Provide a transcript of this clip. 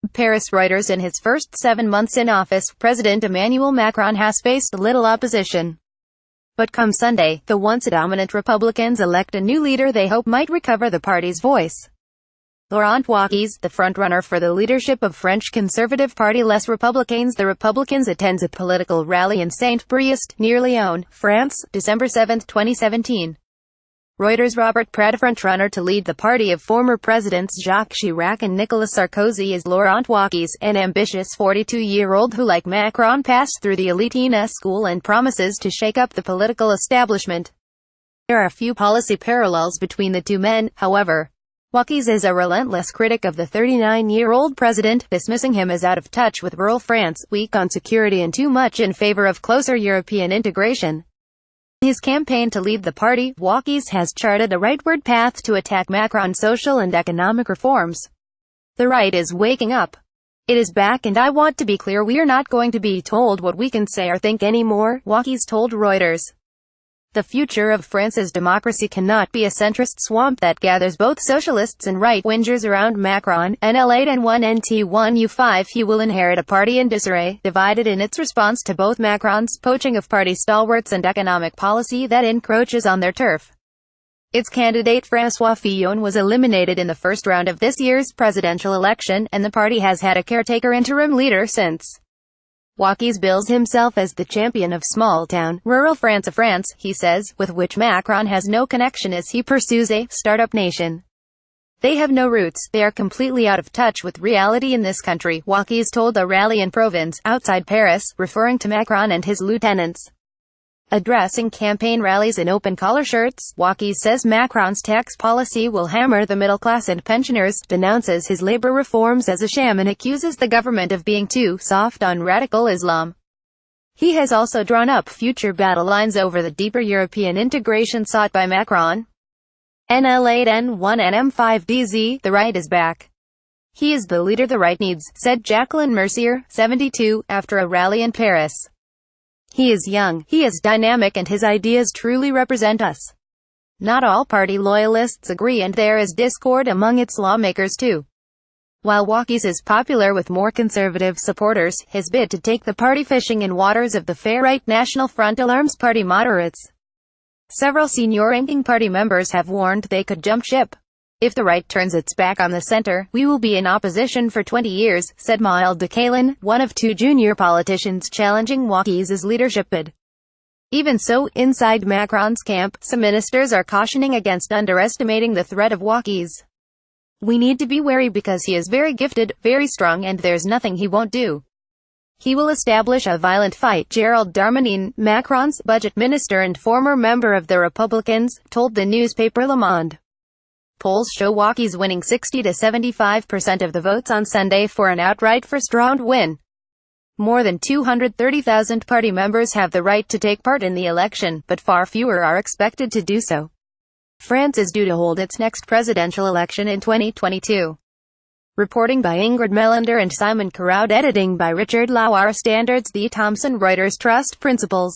Paris. Reuters. In his first 7 months in office, President Emmanuel Macron has faced little opposition. But come Sunday, the once-dominant Republicans elect a new leader they hope might recover the party's voice. Laurent Wauquiez, the frontrunner for the leadership of French conservative party Les Republicains The Republicans, attends a political rally in SaintPriest, near Lyon, France, December 7, 2017. REUTERSRobert PrattaFrontrunner. To lead the party of former presidents Jacques Chirac and Nicolas Sarkozy is Laurent Wauquiez, an ambitious 42-year-old who, like Macron, passed through the elite school and promises to shake up the political establishment. There are few policy parallels between the two men, however. Wauquiez is a relentless critic of the 39-year-old president, dismissing him as out of touch with rural France, weak on security and too much in favor of closer European integration. In his campaign to lead the party, Wauquiez has charted a rightward path to attack Macron's social and economic reforms. The right is waking up. It is back, and I want to be clear, we are not going to be told what we can say or think anymore, Wauquiez told Reuters. The future of France's democracy cannot be a centrist swamp that gathers both socialists and right-wingers around Macron. NL8N1NT1U5 He will inherit a party in disarray, divided in its response to both Macron's poaching of party stalwarts and economic policy that encroaches on their turf. Its candidate François Fillon was eliminated in the first round of this year's presidential election, and the party has had a caretaker interim leader since. Wauquiez bills himself as the champion of small-town, rural France, a France, he says, with which Macron has no connection as he pursues a startup nation. They have no roots, they are completely out of touch with reality in this country, Wauquiez told a rally in Provence, outside Paris, referring to Macron and his lieutenants. Addressing campaign rallies in open collar shirts, Wauquiez says Macron's tax policy will hammer the middle class and pensioners, denounces his labor reforms as a sham, and accuses the government of being too soft on radical Islam. He has also drawn up future battle lines over the deeper European integration sought by Macron. NL8N1NM5DZ The right is back. He is the leader the right needs, said Jacqueline Mercier, 72, after a rally in Paris. He is young, he is dynamic, and his ideas truly represent us. Not all party loyalists agree, and there is discord among its lawmakers too. While Wauquiez is popular with more conservative supporters, his bid to take the party fishing in waters of the far-right National Front alarms party moderates. Several senior-ranking party members have warned they could jump ship. If the right turns its back on the center, we will be in opposition for 20 years, said Maël de Caillan, one of 2 junior politicians challenging Wauquiez's leadership bid. Even so, inside Macron's camp, some ministers are cautioning against underestimating the threat of Wauquiez. We need to be wary because he is very gifted, very strong, and there's nothing he won't do. He will establish a violent fight. Gérald Darmanin, Macron's budget minister and former member of the Republicans, told the newspaper Le Monde. Polls show Wauquiez winning 60 to 75% of the votes on Sunday for an outright first-round win. More than 230,000 party members have the right to take part in the election, but far fewer are expected to do so. France is due to hold its next presidential election in 2022. Reporting by Ingrid Melander and Simon Carroud. Editing by Richard Lauer. Standards: The Thomson Reuters Trust Principles.